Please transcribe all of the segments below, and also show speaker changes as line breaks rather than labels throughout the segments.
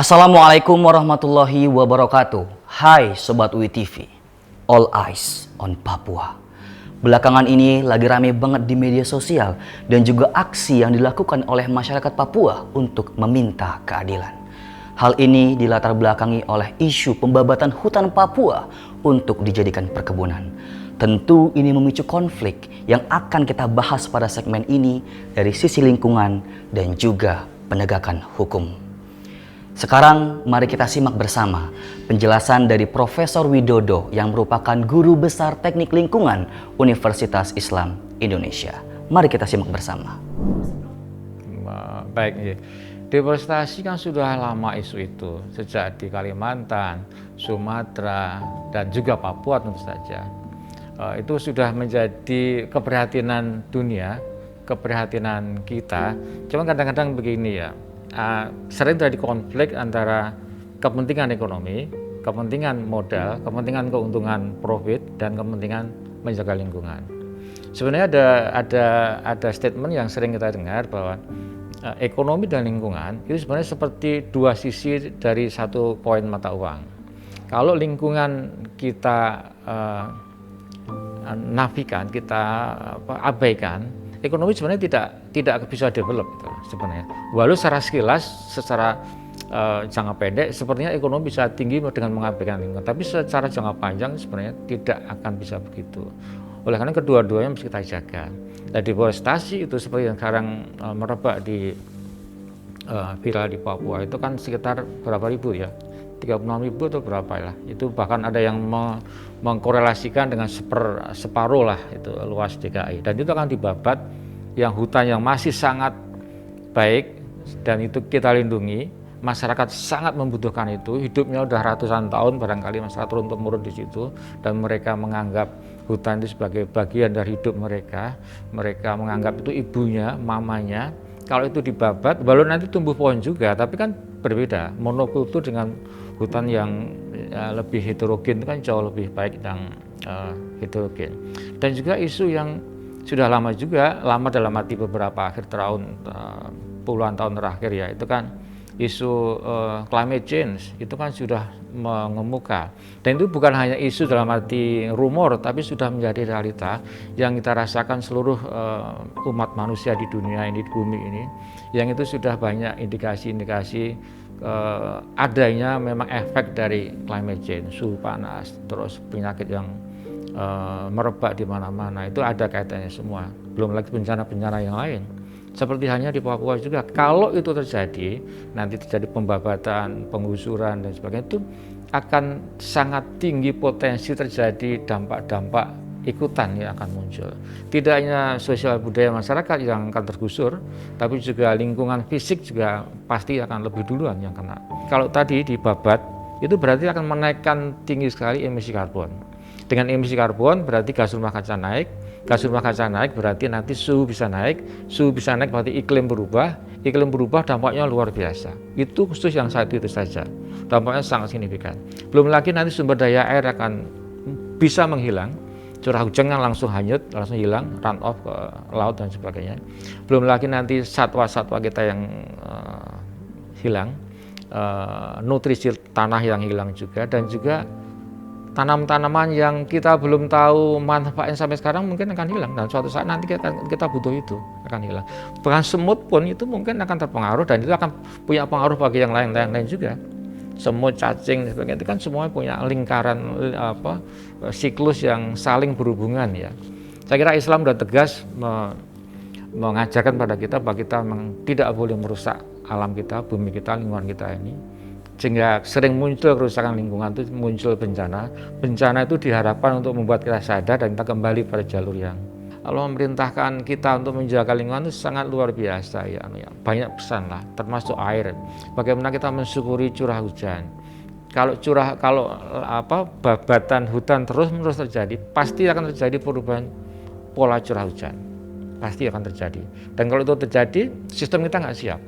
Assalamualaikum warahmatullahi wabarakatuh. Hai Sobat UI TV, all eyes on Papua. Belakangan ini lagi rame banget di media sosial dan juga aksi yang dilakukan oleh masyarakat Papua untuk meminta keadilan. Hal ini dilatar belakangi oleh isu pembabatan hutan Papua untuk dijadikan perkebunan. Tentu ini memicu konflik yang akan kita bahas pada segmen ini dari sisi lingkungan dan juga penegakan hukum. Sekarang mari kita simak bersama penjelasan dari Profesor Widodo yang merupakan Guru Besar Teknik Lingkungan Universitas Islam Indonesia. Mari kita simak bersama.
Baik, ya. Deforestasi kan sudah lama isu itu, sejak di Kalimantan, Sumatera, dan juga Papua tentu saja. Itu sudah menjadi keprihatinan dunia, keprihatinan kita. Cuma kadang-kadang begini ya, sering terjadi konflik antara kepentingan ekonomi, kepentingan modal, kepentingan keuntungan profit, dan kepentingan menjaga lingkungan. Sebenarnya ada statement yang sering kita dengar bahwa ekonomi dan lingkungan itu sebenarnya seperti dua sisi dari satu koin mata uang. Kalau lingkungan kita nafikan, kita abaikan, ekonomi sebenarnya tidak bisa develop gitu, sebenarnya. Walau secara sekilas, secara jangka pendek, sepertinya ekonomi bisa tinggi dengan mengabaikan lingkungan. Tapi secara jangka panjang sebenarnya tidak akan bisa begitu. Oleh karena kedua-duanya mesti kita jaga. Nah, deforestasi itu seperti yang sekarang merebak di viral di Papua itu kan sekitar berapa ribu ya? 36.000 atau berapa lah. Itu bahkan ada yang mengkorelasikan dengan separuh lah itu luas DKI. Dan itu akan dibabat yang hutan yang masih sangat baik dan itu kita lindungi. Masyarakat sangat membutuhkan itu, hidupnya udah ratusan tahun barangkali masyarakat turun-temurun di situ dan mereka menganggap hutan itu sebagai bagian dari hidup mereka. Mereka menganggap itu ibunya, mamanya. Kalau itu dibabat, walau nanti tumbuh pohon juga, tapi kan berbeda. Monokultur dengan hutan yang lebih heterogen itu kan jauh lebih baik dan heterogen. Dan juga isu yang sudah lama juga, lama dalam arti beberapa akhir tahun, puluhan tahun terakhir ya, itu kan isu climate change itu kan sudah mengemuka dan itu bukan hanya isu dalam arti rumor tapi sudah menjadi realita yang kita rasakan seluruh umat manusia di dunia ini, di bumi ini, yang itu sudah banyak indikasi-indikasi adanya memang efek dari climate change, suhu panas, terus penyakit yang merebak di mana-mana, itu ada kaitannya semua, belum lagi bencana-bencana yang lain. Seperti hanya di Papua juga, kalau itu terjadi, nanti terjadi pembabatan, penggusuran dan sebagainya, itu akan sangat tinggi potensi terjadi dampak-dampak ikutan yang akan muncul. Tidak hanya sosial budaya masyarakat yang akan tergusur, tapi juga lingkungan fisik juga pasti akan lebih duluan yang kena. Kalau tadi dibabat, itu berarti akan menaikkan tinggi sekali emisi karbon. Dengan emisi karbon berarti gas rumah kaca naik. Gas rumah kaca naik berarti nanti suhu bisa naik berarti iklim berubah dampaknya luar biasa. Itu khusus yang satu itu saja, dampaknya sangat signifikan. Belum lagi nanti sumber daya air akan bisa menghilang, curah hujannya langsung hanyut, langsung hilang, run off ke laut dan sebagainya. Belum lagi nanti satwa-satwa kita yang hilang, nutrisi tanah yang hilang juga, dan juga tanam-tanaman yang kita belum tahu manfaatnya sampai sekarang mungkin akan hilang dan suatu saat nanti kita butuh itu akan hilang. Bahkan semut pun itu mungkin akan terpengaruh dan itu akan punya pengaruh bagi yang lain juga. Semut, cacing dan sebagainya itu kan semuanya punya lingkaran siklus yang saling berhubungan ya. Saya kira Islam sudah tegas mengajarkan pada kita bahwa kita memang tidak boleh merusak alam kita, bumi kita, lingkungan kita ini. Sehingga sering muncul kerusakan lingkungan, itu muncul bencana. Bencana itu diharapkan untuk membuat kita sadar dan kita kembali pada jalur yang Allah memerintahkan kita untuk menjaga lingkungan itu sangat luar biasa ya. Banyak pesan lah, termasuk air. Bagaimana kita mensyukuri curah hujan. Kalau babatan hutan terus-menerus terjadi, pasti akan terjadi perubahan pola curah hujan. Pasti akan terjadi. Dan kalau itu terjadi, sistem kita nggak siap,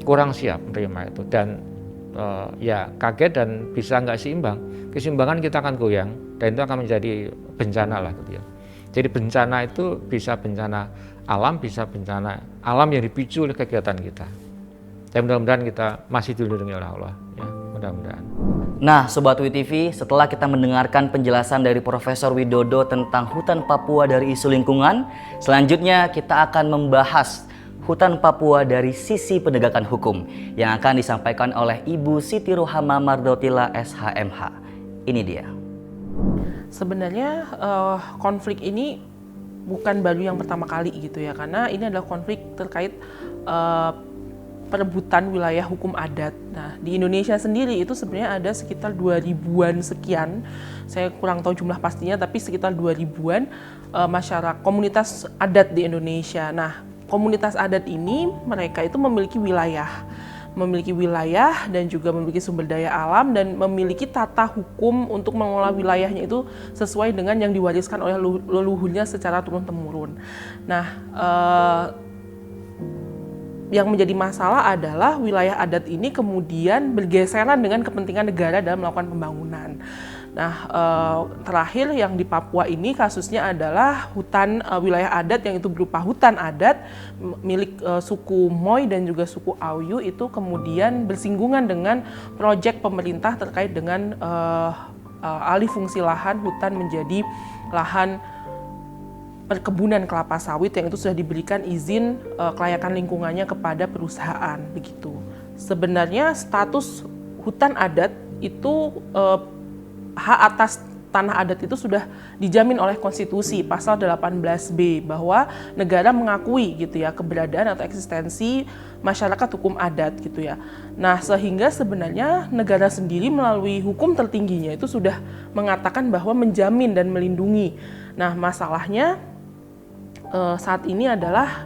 kurang siap menerima itu, dan ya kaget dan bisa nggak seimbang. Keseimbangan kita akan goyang dan itu akan menjadi bencana lah gitu ya. Jadi bencana itu bisa bencana alam, bisa bencana alam yang dipicu oleh kegiatan kita. Ya mudah-mudahan kita masih dilindungi oleh Allah, ya mudah-mudahan.
Nah, Sobat WTV, setelah kita mendengarkan penjelasan dari Profesor Widodo tentang hutan Papua dari isu lingkungan, selanjutnya kita akan membahas hutan Papua dari sisi penegakan hukum yang akan disampaikan oleh Ibu Siti Rohama Mardotila SHMH. Ini dia.
Sebenarnya konflik ini bukan baru yang pertama kali gitu ya, karena ini adalah konflik terkait perebutan wilayah hukum adat. Nah, di Indonesia sendiri itu sebenarnya ada sekitar 2000-an sekian, saya kurang tahu jumlah pastinya, tapi sekitar 2000-an masyarakat komunitas adat di Indonesia. Nah, komunitas adat ini mereka itu memiliki wilayah dan juga memiliki sumber daya alam dan memiliki tata hukum untuk mengelola wilayahnya itu sesuai dengan yang diwariskan oleh leluhurnya secara turun-temurun. Nah, yang menjadi masalah adalah wilayah adat ini kemudian bergeseran dengan kepentingan negara dalam melakukan pembangunan. Nah, terakhir yang di Papua ini kasusnya adalah hutan wilayah adat yang itu berupa hutan adat milik suku Moy dan juga suku Auyu itu kemudian bersinggungan dengan proyek pemerintah terkait dengan alih fungsi lahan hutan menjadi lahan perkebunan kelapa sawit yang itu sudah diberikan izin kelayakan lingkungannya kepada perusahaan begitu. Sebenarnya status hutan adat itu hak atas tanah adat itu sudah dijamin oleh konstitusi pasal 18B bahwa negara mengakui gitu ya keberadaan atau eksistensi masyarakat hukum adat gitu ya. Nah, sehingga sebenarnya negara sendiri melalui hukum tertingginya itu sudah mengatakan bahwa menjamin dan melindungi. Nah, masalahnya saat ini adalah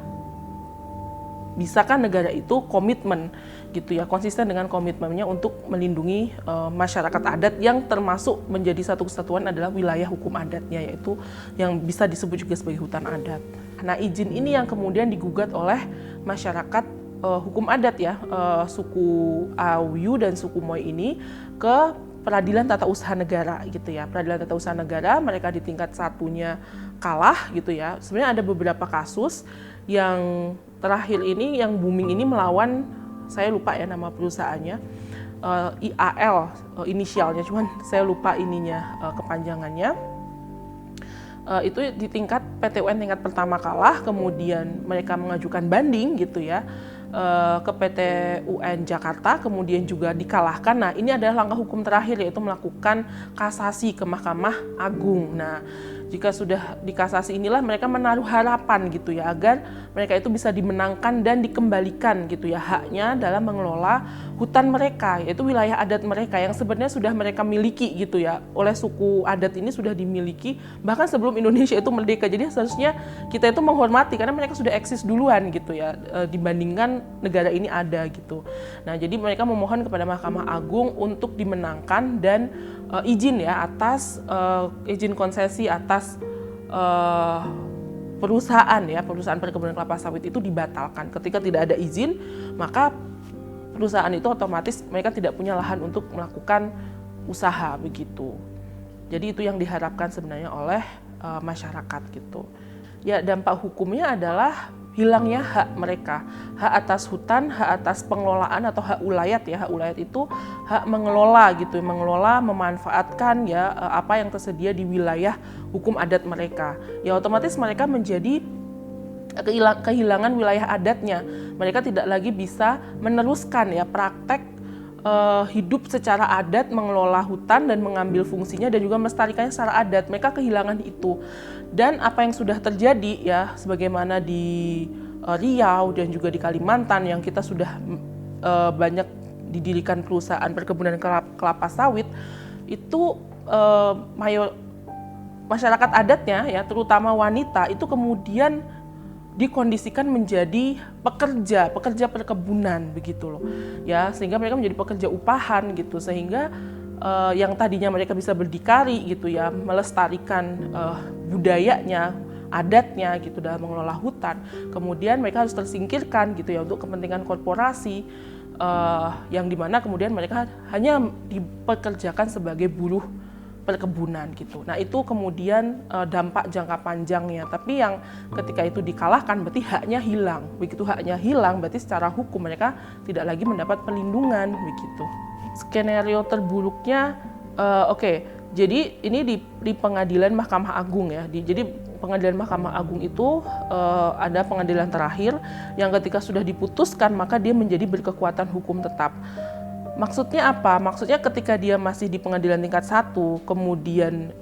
bisakah negara itu komitmen gitu ya, konsisten dengan komitmennya untuk melindungi masyarakat adat yang termasuk menjadi satu kesatuan adalah wilayah hukum adatnya, yaitu yang bisa disebut juga sebagai hutan adat. Nah, izin ini yang kemudian digugat oleh masyarakat hukum adat ya, suku Auyu dan suku Moy ini ke Peradilan Tata Usaha Negara gitu ya. Peradilan Tata Usaha Negara mereka di tingkat satunya kalah gitu ya. Sebenarnya ada beberapa kasus yang terakhir ini yang booming ini melawan, saya lupa ya nama perusahaannya, IAL inisialnya, cuman saya lupa ininya kepanjangannya. Itu di tingkat PT UN tingkat pertama kalah, kemudian mereka mengajukan banding gitu ya ke PT UN Jakarta, kemudian juga dikalahkan. Nah, ini adalah langkah hukum terakhir, yaitu melakukan kasasi ke Mahkamah Agung. Nah, jika sudah dikasasi inilah mereka menaruh harapan gitu ya agar mereka itu bisa dimenangkan dan dikembalikan gitu ya haknya dalam mengelola hutan mereka, yaitu wilayah adat mereka yang sebenarnya sudah mereka miliki gitu ya, oleh suku adat ini sudah dimiliki bahkan sebelum Indonesia itu merdeka. Jadi seharusnya kita itu menghormati karena mereka sudah eksis duluan gitu ya dibandingkan negara ini ada gitu. Nah, jadi mereka memohon kepada Mahkamah Agung untuk dimenangkan dan izin ya atas izin konsesi atas perusahaan perkebunan kelapa sawit itu dibatalkan. Ketika tidak ada izin, maka perusahaan itu otomatis mereka tidak punya lahan untuk melakukan usaha begitu. Jadi itu yang diharapkan sebenarnya oleh masyarakat gitu. Ya, dampak hukumnya adalah hilangnya hak mereka, hak atas hutan, hak atas pengelolaan atau hak ulayat ya. Hak ulayat itu hak mengelola gitu, mengelola, memanfaatkan ya apa yang tersedia di wilayah hukum adat mereka. Ya otomatis mereka menjadi kehilangan wilayah adatnya. Mereka tidak lagi bisa meneruskan ya praktek hidup secara adat, mengelola hutan dan mengambil fungsinya dan juga melestarikannya secara adat. Mereka kehilangan itu. Dan apa yang sudah terjadi ya sebagaimana di Riau dan juga di Kalimantan yang kita sudah banyak didirikan perusahaan perkebunan kelapa sawit itu masyarakat adatnya ya terutama wanita itu kemudian dikondisikan menjadi pekerja perkebunan begitu loh ya, sehingga mereka menjadi pekerja upahan gitu, sehingga yang tadinya mereka bisa berdikari gitu ya melestarikan budayanya, adatnya gitu dalam mengelola hutan, kemudian mereka harus tersingkirkan gitu ya untuk kepentingan korporasi yang dimana kemudian mereka hanya dipekerjakan sebagai buruh perkebunan gitu. Nah itu kemudian dampak jangka panjangnya. Tapi yang ketika itu dikalahkan berarti haknya hilang. Begitu haknya hilang berarti secara hukum mereka tidak lagi mendapat perlindungan begitu. Skenario terburuknya, jadi ini di pengadilan Mahkamah Agung ya. Jadi pengadilan Mahkamah Agung itu ada pengadilan terakhir yang ketika sudah diputuskan maka dia menjadi berkekuatan hukum tetap. Maksudnya apa? Maksudnya ketika dia masih di pengadilan tingkat 1, kemudian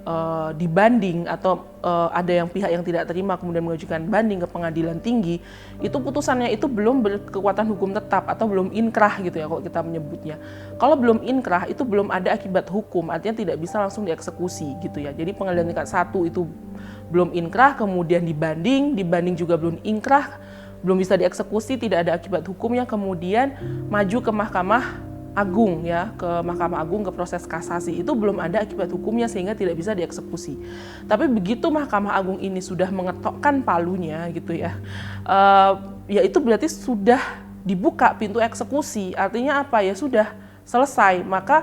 dibanding atau ada yang pihak yang tidak terima kemudian mengajukan banding ke pengadilan tinggi, itu putusannya itu belum berkekuatan hukum tetap atau belum inkrah gitu ya kalau kita menyebutnya. Kalau belum inkrah itu belum ada akibat hukum, artinya tidak bisa langsung dieksekusi gitu ya. Jadi pengadilan tingkat 1 itu belum inkrah, kemudian dibanding juga belum inkrah, belum bisa dieksekusi, tidak ada akibat hukumnya, kemudian maju ke Mahkamah Agung ya, ke Mahkamah Agung ke proses kasasi, itu belum ada akibat hukumnya sehingga tidak bisa dieksekusi. Tapi begitu Mahkamah Agung ini sudah mengetokkan palunya gitu ya, ya itu berarti sudah dibuka pintu eksekusi. Artinya apa ya, sudah selesai, maka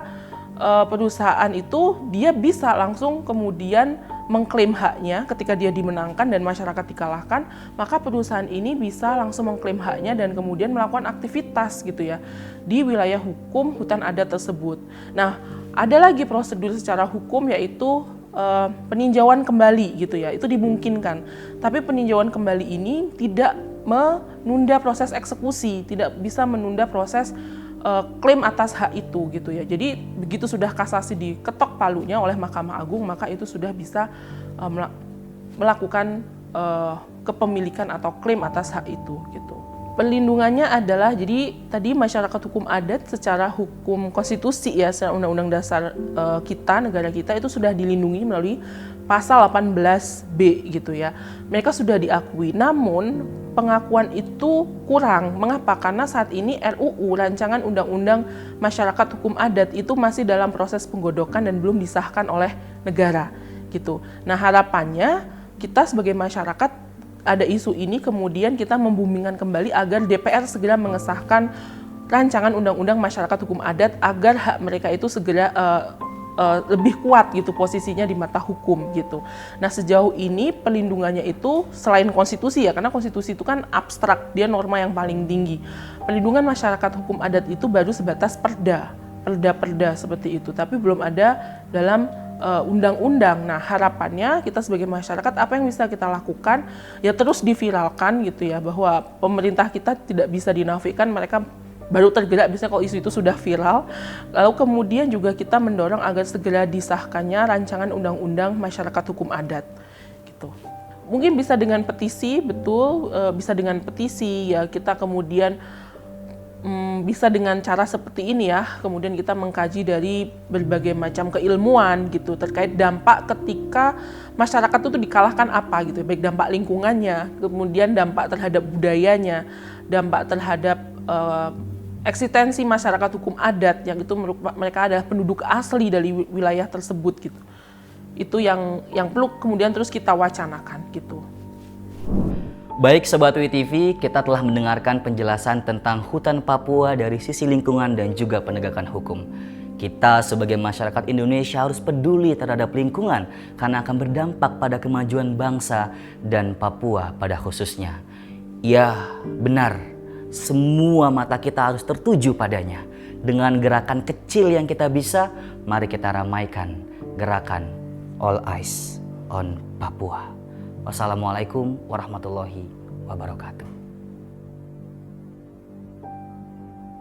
perusahaan itu dia bisa langsung kemudian mengklaim haknya ketika dia dimenangkan dan masyarakat dikalahkan, maka perusahaan ini bisa langsung mengklaim haknya dan kemudian melakukan aktivitas gitu ya di wilayah hukum hutan adat tersebut. Nah, ada lagi prosedur secara hukum yaitu peninjauan kembali gitu ya, itu dimungkinkan. Tapi peninjauan kembali ini tidak menunda proses eksekusi, tidak bisa menunda proses klaim atas hak itu gitu ya. Jadi begitu sudah kasasi diketok palunya oleh Mahkamah Agung, maka itu sudah bisa melakukan kepemilikan atau klaim atas hak itu gitu. Perlindungannya adalah, jadi tadi masyarakat hukum adat secara hukum konstitusi ya, secara undang-undang dasar kita, negara kita itu sudah dilindungi melalui pasal 18B gitu ya. Mereka sudah diakui, namun pengakuan itu kurang. Mengapa? Karena saat ini RUU, Rancangan Undang-Undang Masyarakat Hukum Adat, itu masih dalam proses penggodokan dan belum disahkan oleh negara gitu. Nah, harapannya kita sebagai masyarakat ada isu ini kemudian kita membumikan kembali agar DPR segera mengesahkan Rancangan Undang-Undang Masyarakat Hukum Adat agar hak mereka itu segera lebih kuat gitu posisinya di mata hukum gitu. Nah, sejauh ini perlindungannya itu selain konstitusi ya, karena konstitusi itu kan abstrak, dia norma yang paling tinggi. Perlindungan masyarakat hukum adat itu baru sebatas perda seperti itu, tapi belum ada dalam undang-undang. Nah, harapannya kita sebagai masyarakat apa yang bisa kita lakukan ya terus diviralkan gitu ya, bahwa pemerintah kita tidak bisa dinafikan, mereka baru tergerak biasanya kalau isu itu sudah viral. Lalu kemudian juga kita mendorong agar segera disahkannya Rancangan Undang-Undang Masyarakat Hukum Adat gitu. Mungkin bisa dengan petisi, betul, bisa dengan petisi ya, kita kemudian bisa dengan cara seperti ini ya, kemudian kita mengkaji dari berbagai macam keilmuan gitu terkait dampak ketika masyarakat itu dikalahkan apa gitu, baik dampak lingkungannya, kemudian dampak terhadap budayanya, dampak terhadap eksistensi masyarakat hukum adat yang itu mereka adalah penduduk asli dari wilayah tersebut gitu. Itu yang perlu kemudian terus kita wacanakan gitu.
Baik Sobat UI TV, kita telah mendengarkan penjelasan tentang hutan Papua dari sisi lingkungan dan juga penegakan hukum. Kita sebagai masyarakat Indonesia harus peduli terhadap lingkungan karena akan berdampak pada kemajuan bangsa dan Papua pada khususnya. Ya, benar. Semua mata kita harus tertuju padanya. Dengan gerakan kecil yang kita bisa, mari kita ramaikan gerakan All Eyes on Papua. Wassalamualaikum warahmatullahi wabarakatuh.